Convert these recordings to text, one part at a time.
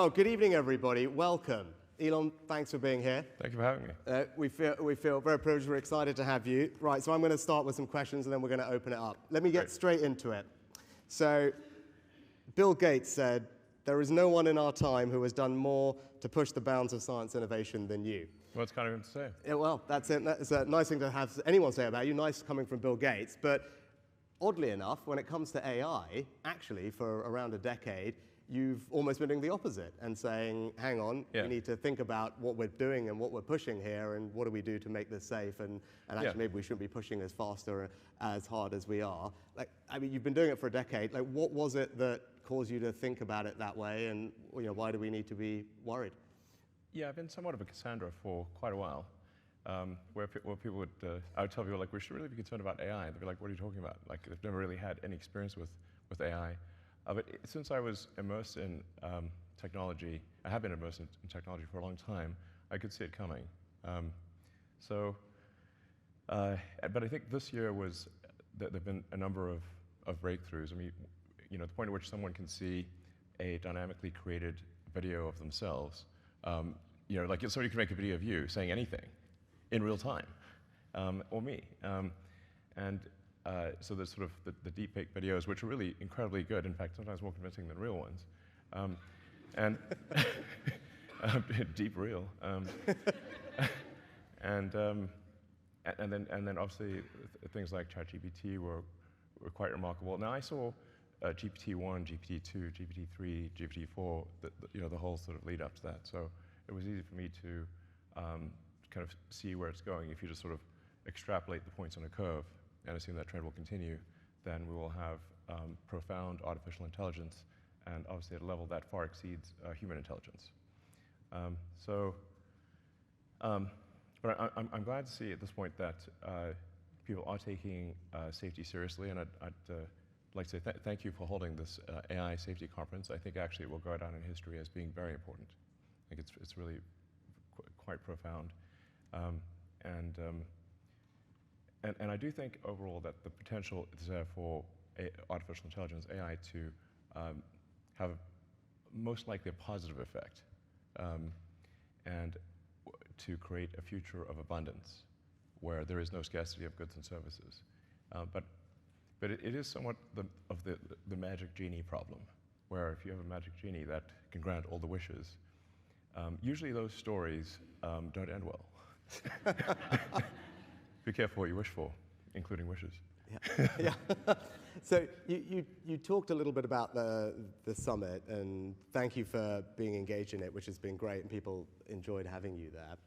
Oh, good evening, everybody. Welcome. Elon, thanks for being here. Thank you for having me. We feel very privileged. We're excited to have you. Right, so I'm going to start with some questions, and then we're going to open it up. Let me get straight into it. So, Bill Gates said, "There is no one in our time who has done more to push the bounds of science innovation than you." Well, it's kind of him to say. Yeah, well, that's it. That's a nice thing to have anyone say about you. Nice coming from Bill Gates. But oddly enough, when it comes to AI, actually, for around a decade, you've almost been doing the opposite and saying, hang on, we need to think about what we're doing and what we're pushing here and what do we do to make this safe and actually maybe we shouldn't be pushing as fast or as hard as we are. Like, I mean, you've been doing it for a decade. Like, what was it that caused you to think about it that way and why do we need to be worried? Yeah, I've been somewhat of a Cassandra for quite a while, where people would, I would tell people, like, we should really be concerned about AI. They'd be like, what are you talking about? Like, they've never really had any experience with AI. But since I was immersed in technology, I have been immersed in technology for a long time, I could see it coming. But I think this year there have been a number of breakthroughs. I mean, the point at which someone can see a dynamically created video of themselves, like somebody can make a video of you saying anything in real time, or me. So there's sort of the deepfake videos, which are really incredibly good. In fact, sometimes more convincing than real ones. And deep real. And then obviously things like ChatGPT were quite remarkable. Now I saw GPT-1, GPT-2, GPT-3, GPT-4, the whole sort of lead up to that. So it was easy for me to kind of see where it's going. If you just sort of extrapolate the points on a curve and assume that trend will continue, then we will have profound artificial intelligence, and obviously at a level that far exceeds human intelligence. But I'm glad to see at this point that people are taking safety seriously, and I'd like to say thank you for holding this AI safety conference. I think actually it will go down in history as being very important. I think it's really quite profound. And I do think overall that the potential is there for artificial intelligence, AI, to have most likely a positive effect and to create a future of abundance where there is no scarcity of goods and services. But it is somewhat of the magic genie problem, where if you have a magic genie that can grant all the wishes, usually those stories don't end well. Be careful what you wish for, including wishes. Yeah. So you talked a little bit about the summit, and thank you for being engaged in it, which has been great, and people enjoyed having you there,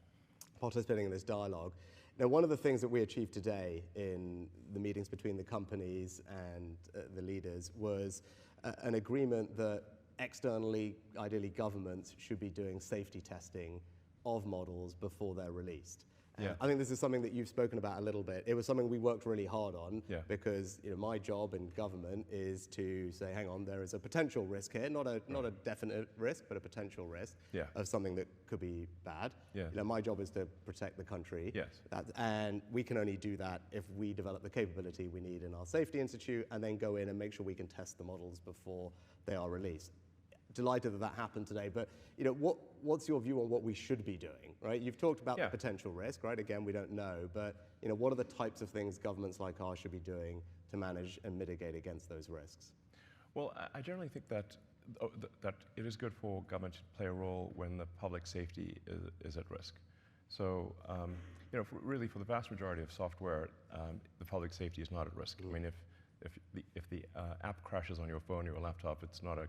participating in this dialogue. Now, one of the things that we achieved today in the meetings between the companies and the leaders was an agreement that externally, ideally governments, should be doing safety testing of models before they're released. Yeah. I think this is something that you've spoken about a little bit. It was something we worked really hard on because my job in government is to say, hang on, there is a potential risk here, not a definite risk, but a potential risk of something that could be bad. Yeah. My job is to protect the country. Yes. And we can only do that if we develop the capability we need in our safety institute and then go in and make sure we can test the models before they are released. Delighted that happened today, but what's your view on what we should be doing, right? You've talked about the potential risk, right? Again, we don't know, but what are the types of things governments like ours should be doing to manage and mitigate against those risks? Well, I generally think that it is good for government to play a role when the public safety is at risk. So, really for the vast majority of software, the public safety is not at risk. I mean, if the app crashes on your phone or your laptop, it's not a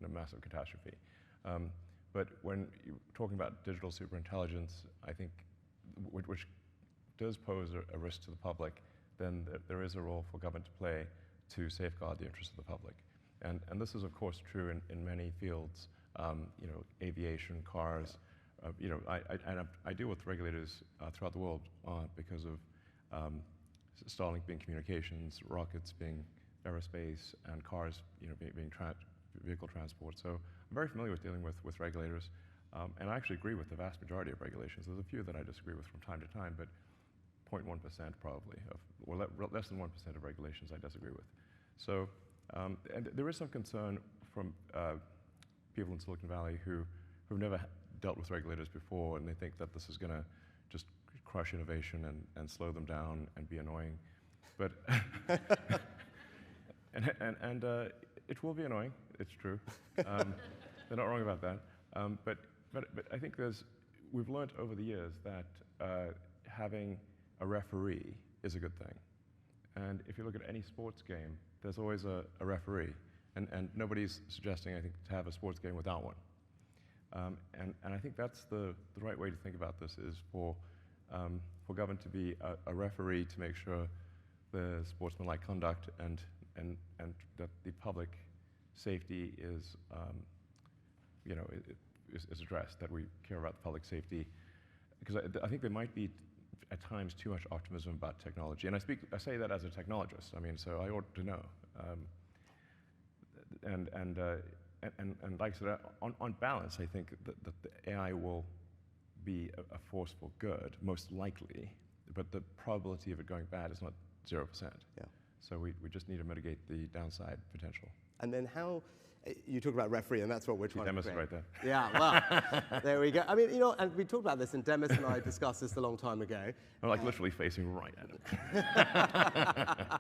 massive catastrophe. But when you're talking about digital superintelligence, I think, which does pose a risk to the public, then there is a role for government to play to safeguard the interests of the public. And this is, of course, true in many fields, aviation, cars. I deal with regulators throughout the world because of Starlink being communications, rockets being aerospace, and cars, being vehicle transport. So I'm very familiar with dealing with regulators, and I actually agree with the vast majority of regulations. There's a few that I disagree with from time to time, but 0.1% probably, less than 1% of regulations I disagree with. So, and there is some concern from people in Silicon Valley who've never dealt with regulators before, and they think that this is going to just crush innovation and slow them down and be annoying. But and it will be annoying. It's true. They're not wrong about that. But I think we've learned over the years that having a referee is a good thing. And if you look at any sports game, there's always a referee. And nobody's suggesting, I think, to have a sports game without one. And I think that's the right way to think about this, is for government to be a referee to make sure the sportsmanlike conduct and that the public safety is is addressed, that we care about the public safety. Because I think there might be at times too much optimism about technology, and I say that as a technologist. I mean, so I ought to know. And like I said, on balance, I think that the AI will be a force for good, most likely, but the probability of it going bad is not 0%. Yeah. So we just need to mitigate the downside potential. And then how, you talk about referee, and that's what we're trying to Demis create. right there. Yeah, well, there we go. I mean, and we talked about this, and Demis and I discussed this a long time ago. I'm like literally facing right at him.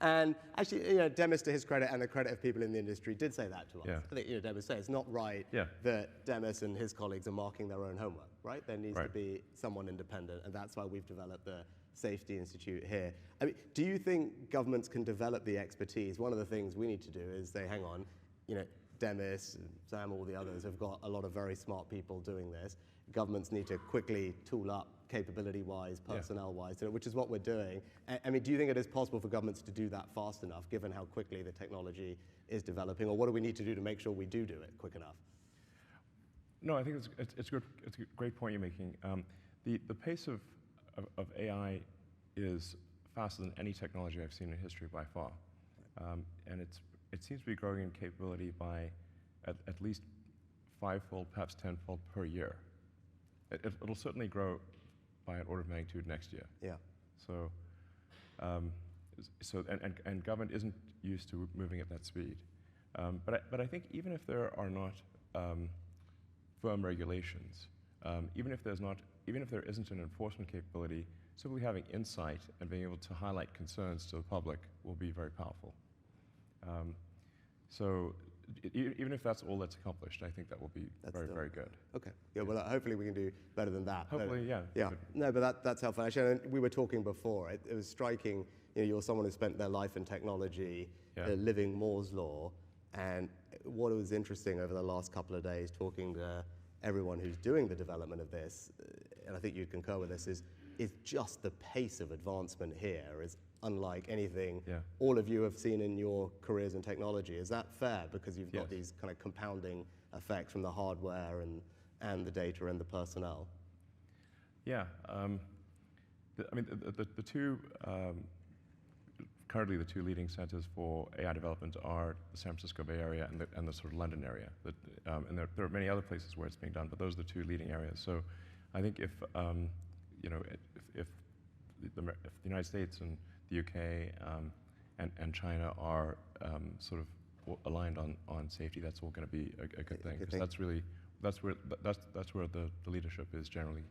And actually, Demis, to his credit and the credit of people in the industry, did say that to us. Yeah. I think, Demis said it's not right that Demis and his colleagues are marking their own homework, right? There needs to be someone independent, and that's why we've developed the Safety Institute here. I mean, do you think governments can develop the expertise? One of the things we need to do is say, hang on, Demis, Sam, all the others have got a lot of very smart people doing this. Governments need to quickly tool up capability-wise, personnel-wise, which is what we're doing. I mean, do you think it is possible for governments to do that fast enough, given how quickly the technology is developing, or what do we need to do to make sure we do it quick enough? No, I think it's good. It's a great point you're making. The pace of AI is faster than any technology I've seen in history by far, and it seems to be growing in capability by at least 5-fold, perhaps 10-fold per year. It'll certainly grow by an order of magnitude next year. Yeah. So, and government isn't used to moving at that speed. But I think even if there are not firm regulations, even if there isn't an enforcement capability, simply having insight and being able to highlight concerns to the public will be very powerful. So even if that's all that's accomplished, I think that will be very good. Okay. Yeah, well, hopefully we can do better than that. Hopefully, yeah. Yeah. No, but that's helpful. Actually, we were talking before. It was striking. You're someone who spent their life in technology, living Moore's law. And what was interesting over the last couple of days, talking to everyone who's doing the development of this, and I think you'd concur with this, is just the pace of advancement here is unlike anything all of you have seen in your careers in technology. Is that fair? Because you've got these kind of compounding effects from the hardware and the data and the personnel. Yeah. I mean, the two, currently the two leading centers for AI development are the San Francisco Bay Area and the sort of London area. And there are many other places where it's being done, but those are the two leading areas. So I think if the United States and the UK and China are sort of aligned on safety, that's all going to be a good thing. Because that's where the leadership is generally